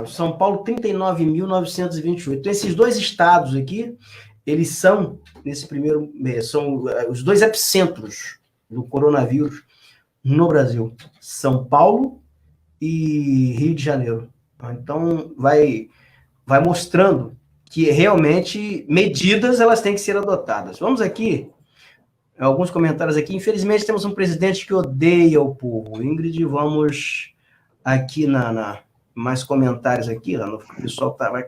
São Paulo, 39.928. Então, esses dois estados aqui, eles são, nesse primeiro mês, são os dois epicentros do coronavírus no Brasil. São Paulo e Rio de Janeiro. Então, vai mostrando que realmente medidas elas têm que ser adotadas. Vamos aqui, alguns comentários aqui. Infelizmente, temos um presidente que odeia o povo. Ingrid, vamos aqui mais comentários aqui, o pessoal vai...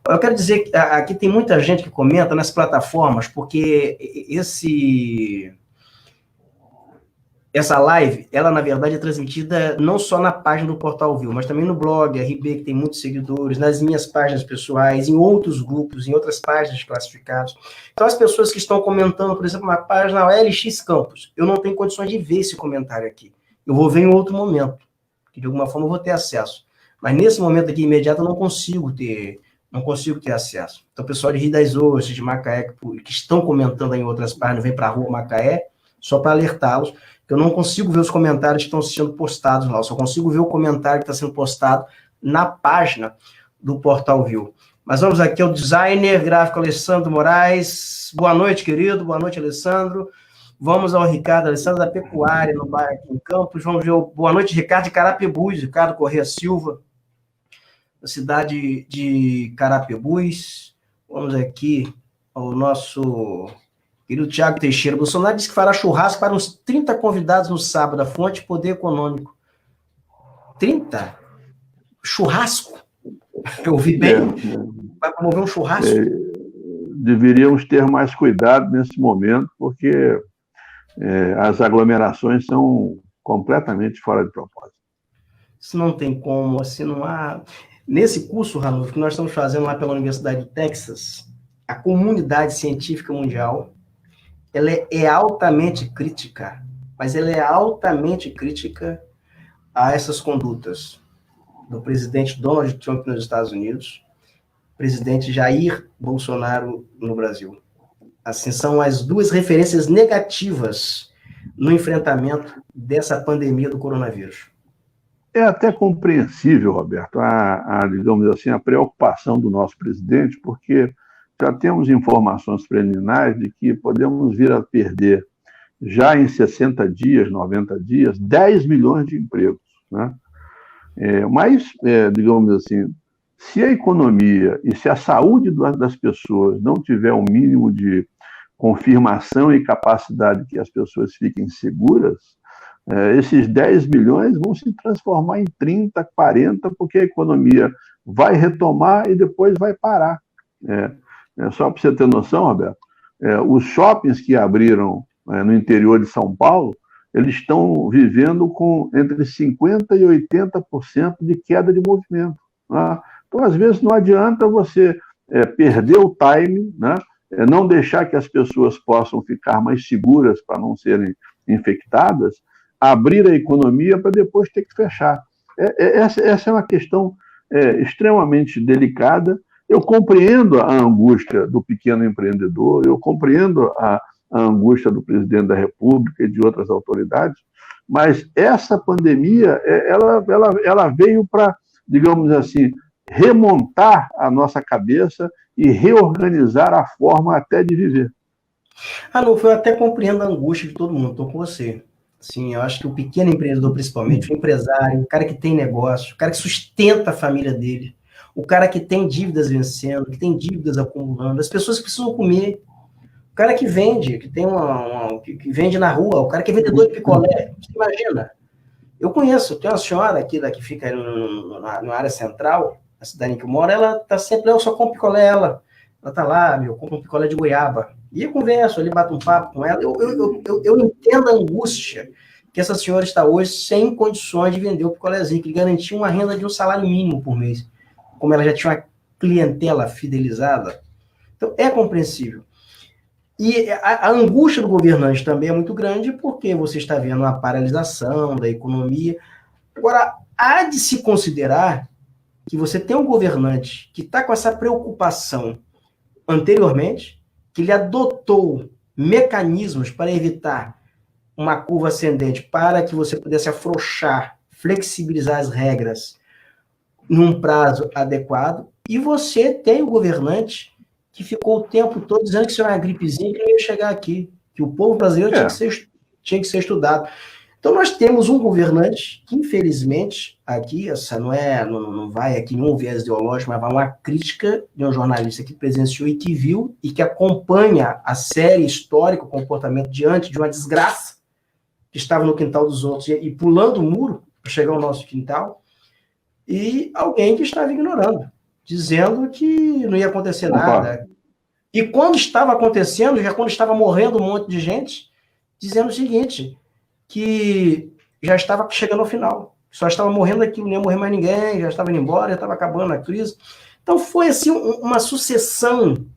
Eu quero dizer que aqui tem muita gente que comenta nas plataformas, porque essa live, ela na verdade é transmitida não só na página do Portal Viu, mas também no blog RB, que tem muitos seguidores, nas minhas páginas pessoais, em outros grupos, em outras páginas classificadas. Então as pessoas que estão comentando, por exemplo, na página LX Campos, eu não tenho condições de ver esse comentário aqui. Eu vou ver em outro momento, que de alguma forma eu vou ter acesso. Mas nesse momento aqui imediato eu não consigo ter acesso. Então o pessoal de Rio das Ostras, de Macaé, que estão comentando em outras páginas, vem para a rua Macaé, só para alertá-los, eu não consigo ver os comentários que estão sendo postados lá, eu só consigo ver o comentário que está sendo postado na página do Portal Viu. Mas vamos aqui ao designer gráfico Alessandro Moraes. Boa noite, querido. Boa noite, Alessandro. Vamos ao Ricardo Alessandro da Pecuária, no bairro aqui em Campos. Vamos ver o boa noite, Ricardo de Carapebus, Ricardo Corrêa Silva, da cidade de Carapebus. Vamos aqui ao nosso querido Tiago Teixeira. Bolsonaro disse que fará churrasco para uns 30 convidados no sábado. A fonte Poder Econômico. 30? Churrasco? Eu ouvi bem. Vai promover um churrasco? Deveríamos ter mais cuidado nesse momento, porque as aglomerações são completamente fora de propósito. Isso não tem como, assim, não há... Nesse curso, Ranulfo, que nós estamos fazendo lá pela Universidade do Texas, a comunidade científica mundial, ela é altamente crítica, mas ela é altamente crítica a essas condutas do presidente Donald Trump nos Estados Unidos, presidente Jair Bolsonaro no Brasil. Assim, são as duas referências negativas no enfrentamento dessa pandemia do coronavírus. É até compreensível, Roberto, digamos assim, a preocupação do nosso presidente, porque já temos informações preliminares de que podemos vir a perder, já em 60 dias, 90 dias, 10 milhões de empregos, né? Mas, digamos assim, se a economia e se a saúde das pessoas não tiver um mínimo de confirmação e capacidade que as pessoas fiquem seguras, esses 10 milhões vão se transformar em 30, 40, porque a economia vai retomar e depois vai parar. Só para você ter noção, Roberto, os shoppings que abriram no interior de São Paulo, eles estão vivendo com entre 50% e 80% de queda de movimento, né? Então, às vezes, não adianta você perder o time, né? Não deixar que as pessoas possam ficar mais seguras para não serem infectadas, abrir a economia para depois ter que fechar. Essa é uma questão extremamente delicada. Eu compreendo a angústia do pequeno empreendedor, eu compreendo a angústia do presidente da República e de outras autoridades, mas essa pandemia, ela veio para, digamos assim, remontar a nossa cabeça e reorganizar a forma até de viver. Ranulfo, eu até compreendo a angústia de todo mundo, estou com você. Assim, eu acho que o pequeno empreendedor, principalmente, o empresário, o cara que tem negócio, o cara que sustenta a família dele, o cara que tem dívidas vencendo, que tem dívidas acumulando, as pessoas que precisam comer, o cara que vende, que tem que vende na rua, o cara que é vendedor de picolé, você imagina? Eu conheço, tem uma senhora aqui que fica na área central, na cidade em que eu moro, ela tá sempre, eu só compro picolé, ela tá lá, compra um picolé de goiaba, e eu converso, ele bato um papo com ela, eu entendo a angústia que essa senhora está hoje sem condições de vender o picolézinho, que garantia uma renda de um salário mínimo por mês, como ela já tinha uma clientela fidelizada, então é compreensível. E a angústia do governante também é muito grande, porque você está vendo uma paralisação da economia. Agora, há de se considerar que você tem um governante que está com essa preocupação anteriormente, que ele adotou mecanismos para evitar uma curva ascendente, para que você pudesse afrouxar, flexibilizar as regras num prazo adequado, e você tem o governante que ficou o tempo todo dizendo que isso era uma gripezinha, que não ia chegar aqui, que o povo brasileiro tinha que ser estudado. Então, nós temos um governante que, infelizmente, aqui, essa não vai aqui nenhum viés ideológico, mas vai uma crítica de um jornalista que presenciou e que viu e que acompanha a série histórica, o comportamento diante de uma desgraça que estava no quintal dos outros e pulando o muro para chegar ao nosso quintal, e alguém que estava ignorando, dizendo que não ia acontecer nada. E quando estava acontecendo, já quando estava morrendo um monte de gente, dizendo o seguinte, que já estava chegando ao final. Só estava morrendo aquilo, não ia morrer mais ninguém, já estava indo embora, já estava acabando a crise. Então foi assim uma sucessão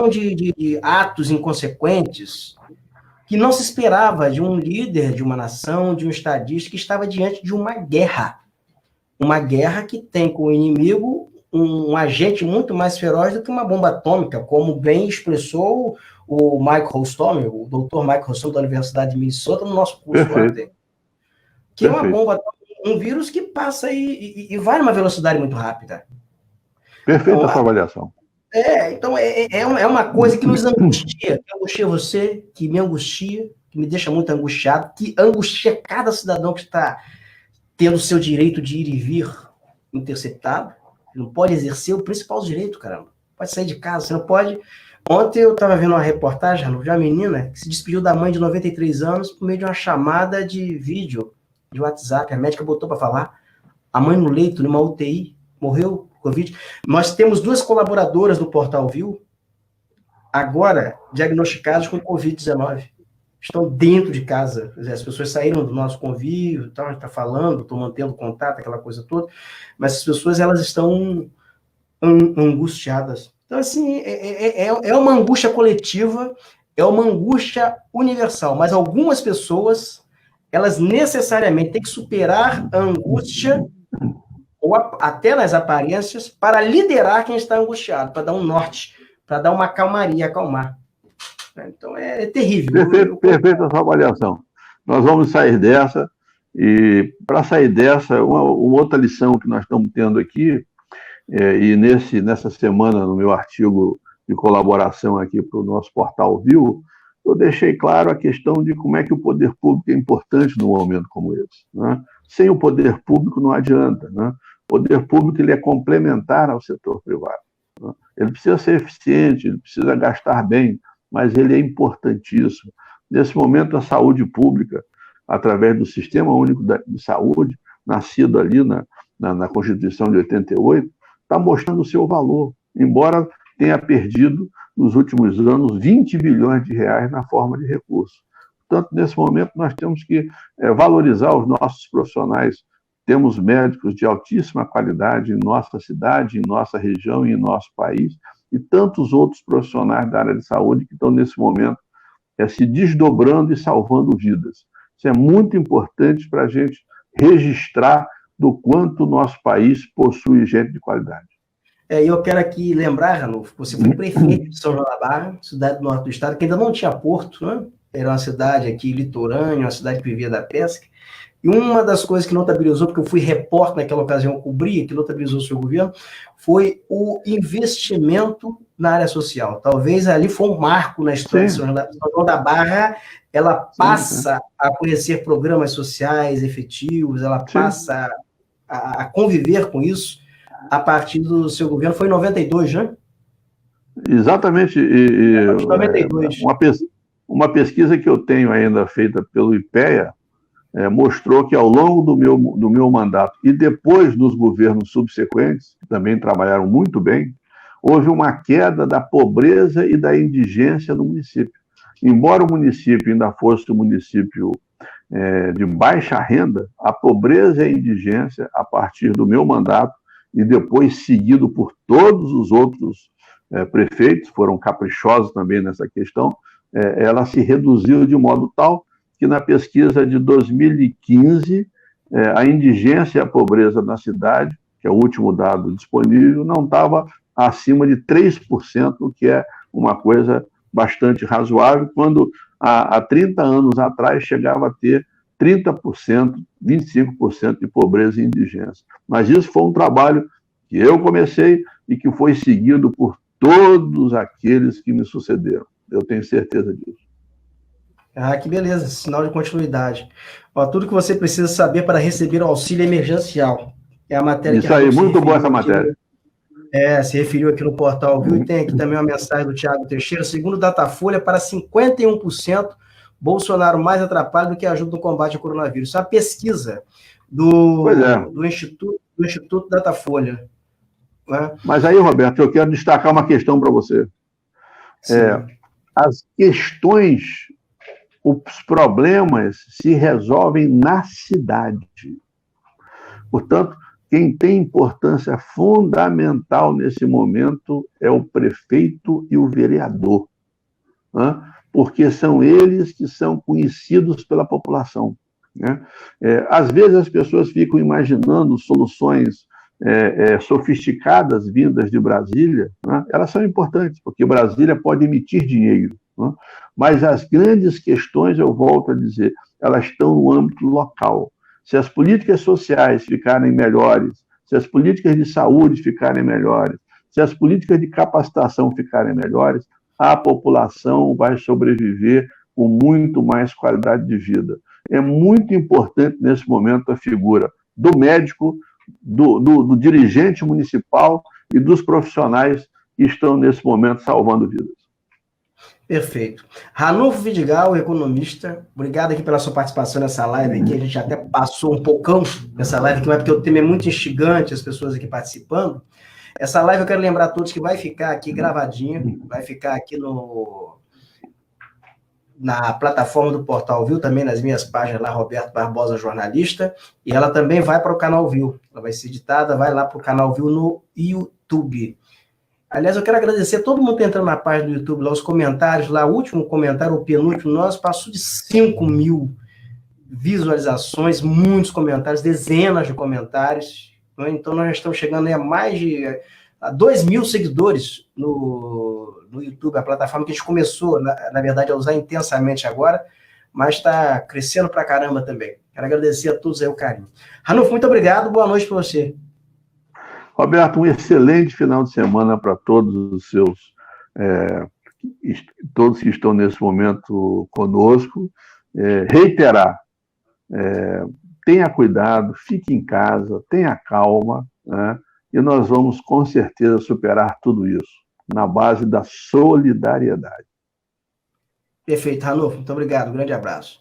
de atos inconsequentes que não se esperava de um líder de uma nação, de um estadista que estava diante de uma guerra. Uma guerra que tem como inimigo um agente muito mais feroz do que uma bomba atômica, como bem expressou o Michael Hostomel, o doutor Michael Hostomel da Universidade de Minnesota, no nosso curso ontem. Que é uma bomba atômica, um vírus que passa e vai numa velocidade muito rápida. Perfeita então, essa avaliação. Então é uma coisa que nos angustia, que angustia você, que me angustia, que me deixa muito angustiado, que angustia cada cidadão que está tendo o seu direito de ir e vir interceptado. Não pode exercer o principal direito, caramba. Pode sair de casa, você não pode. Ontem eu estava vendo uma reportagem de uma menina que se despediu da mãe de 93 anos por meio de uma chamada de vídeo, de WhatsApp. A médica botou para falar. A mãe no leito, numa UTI, morreu por Covid. Nós temos 2 colaboradoras do Portal Viu, agora diagnosticadas com Covid-19. Estão dentro de casa. As pessoas saíram do nosso convívio, então a gente está falando, estou mantendo contato, aquela coisa toda, mas as pessoas elas estão angustiadas. Então, assim, é uma angústia coletiva, é uma angústia universal, mas algumas pessoas, elas necessariamente têm que superar a angústia, ou até nas aparências, para liderar quem está angustiado, para dar um norte, para dar uma calmaria, acalmar. Então, é terrível. Perfeita essa avaliação. Nós vamos sair dessa, e para sair dessa, uma outra lição que nós estamos tendo aqui, e nessa semana, no meu artigo de colaboração aqui para o nosso Portal Viu, eu deixei claro a questão de como é que o poder público é importante num momento como esse. Né? Sem o poder público não adianta. Né? O poder público ele é complementar ao setor privado. Né? Ele precisa ser eficiente, ele precisa gastar bem, mas ele é importantíssimo. Nesse momento, a saúde pública, através do Sistema Único de Saúde, nascido ali na Constituição de 88, está mostrando o seu valor, embora tenha perdido, nos últimos anos, 20 bilhões de reais na forma de recursos. Portanto, nesse momento, nós temos que valorizar os nossos profissionais. Temos médicos de altíssima qualidade em nossa cidade, em nossa região e em nosso país, e tantos outros profissionais da área de saúde que estão, nesse momento, se desdobrando e salvando vidas. Isso é muito importante para a gente registrar do quanto o nosso país possui gente de qualidade. Eu quero aqui lembrar, Ranulfo, que você foi prefeito de São João da Barra, cidade do norte do estado, que ainda não tinha porto, né? Era uma cidade aqui litorânea, uma cidade que vivia da pesca. E uma das coisas que notabilizou, porque eu fui repórter naquela ocasião, cobria, que notabilizou o seu governo, foi o investimento na área social. Talvez ali foi um marco na história de São João da Barra. Ela passa a conhecer programas sociais efetivos, ela passa a conviver com isso a partir do seu governo. Foi em 92, né? Exatamente. 92. Uma pesquisa que eu tenho ainda feita pelo IPEA, mostrou que ao longo do meu mandato e depois dos governos subsequentes, que também trabalharam muito bem, houve uma queda da pobreza e da indigência no município. Embora o município ainda fosse um município de baixa renda, a pobreza e a indigência, a partir do meu mandato, e depois seguido por todos os outros prefeitos, foram caprichosos também nessa questão, ela se reduziu de modo tal que na pesquisa de 2015, a indigência e a pobreza na cidade, que é o último dado disponível, não estava acima de 3%, o que é uma coisa bastante razoável, quando há 30 anos atrás chegava a ter 30%, 25% de pobreza e indigência. Mas isso foi um trabalho que eu comecei e que foi seguido por todos aqueles que me sucederam. Eu tenho certeza disso. Ah, que beleza, sinal de continuidade. Ó, tudo que você precisa saber para receber o auxílio emergencial. É a matéria Isso aí, muito boa essa matéria. Se referiu aqui no Portal Viu, e tem aqui também uma mensagem do Tiago Teixeira. Segundo Datafolha, para 51%, Bolsonaro mais atrapalha do que ajuda no combate ao coronavírus. Isso é uma pesquisa do Instituto Datafolha. Né? Mas aí, Roberto, eu quero destacar uma questão para você. As questões os problemas se resolvem na cidade. Portanto, quem tem importância fundamental nesse momento é o prefeito e o vereador, né? Porque são eles que são conhecidos pela população, né? Às vezes as pessoas ficam imaginando soluções sofisticadas vindas de Brasília, né? Elas são importantes, porque Brasília pode emitir dinheiro, né? Mas as grandes questões, eu volto a dizer, elas estão no âmbito local. Se as políticas sociais ficarem melhores, se as políticas de saúde ficarem melhores, se as políticas de capacitação ficarem melhores, a população vai sobreviver com muito mais qualidade de vida. É muito importante, nesse momento, a figura do médico, do dirigente municipal e dos profissionais que estão, nesse momento, salvando vidas. Perfeito. Ranulfo Vidigal, economista, obrigado aqui pela sua participação nessa live aqui. A gente até passou um poucão nessa live aqui, mas porque o tema é muito instigante, as pessoas aqui participando. Essa live eu quero lembrar a todos que vai ficar aqui gravadinha, vai ficar aqui na plataforma do Portal Viu, também nas minhas páginas lá, Roberto Barbosa Jornalista, e ela também vai para o canal Viu. Ela vai ser editada, vai lá para o canal Viu no YouTube. Aliás, eu quero agradecer a todo mundo que está entrando na página do YouTube, lá os comentários, lá o último comentário, o penúltimo nosso, passou de 5.000 visualizações, muitos comentários, dezenas de comentários. Então, nós já estamos chegando a mais de 2.000 seguidores no YouTube, a plataforma que a gente começou, na verdade, a usar intensamente agora, mas está crescendo pra caramba também. Quero agradecer a todos aí o carinho. Ranulfo, muito obrigado, boa noite para você. Roberto, um excelente final de semana para todos os seus, todos que estão nesse momento conosco. Reiterar, tenha cuidado, fique em casa, tenha calma, né? E nós vamos com certeza superar tudo isso na base da solidariedade. Perfeito, Ranulfo, muito obrigado, um grande abraço.